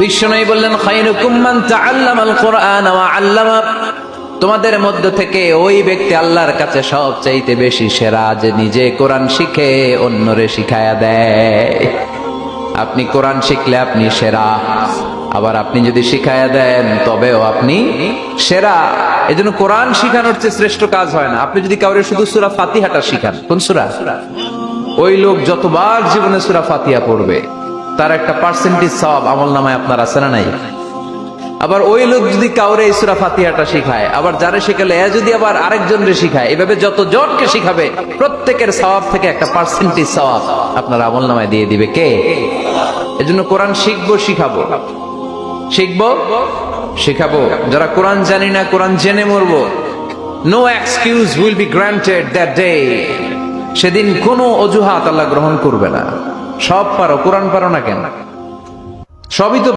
বিশ্বনবী বললেন, খায়রুকুম মান তাআল্লামাল কুরআন ওয়া আল্লামা। তোমাদের মধ্য থেকে ওই ব্যক্তি আল্লাহর কাছে সবচাইতে বেশি সেরা, যে নিজে কোরআন শিখে অন্যরে শিখায়া দেয়। আপনি কোরআন শিখলে আপনি সেরা, আবার আপনি যদি শিখায়া দেন তবেও আপনি সেরা। এজন্য কোরআন শিখানোর চেয়ে শ্রেষ্ঠ কাজ হয় না। আপনি যদি কাউরে শুধু সূরা ফাতিহাটা শিখান, কোন সূরা, ওই লোক যতবার জীবনে সূরা ফাতিহা পড়বে তার একটা পার্সেন্টেজ সওয়াব আমলনামায় আপনার আছে না নাই? আবার ওই লোক যদি কাউরে এই সূরা ফাতিহাটা শিখায়, আবার যারে শিখালে এ যদি আবার আরেকজনরে শিখায়, এভাবে যত জনকে শিখাবে প্রত্যেকের সওয়াব থেকে একটা পার্সেন্টেজ সওয়াব আপনার আমলনামায় দিয়ে দিবে কে? এজন্য কোরআন শিখবো, শিখাবো, শিখবো, শিখাবো। যারা কোরআন জানি না, কোরআন জেনে মরবো, no excuse will be granted that day. সেদিন কোনো অজুহাত আল্লাহ গ্রহণ করবে না। সব পারো, কোরআন পারো না কেন? সবই তো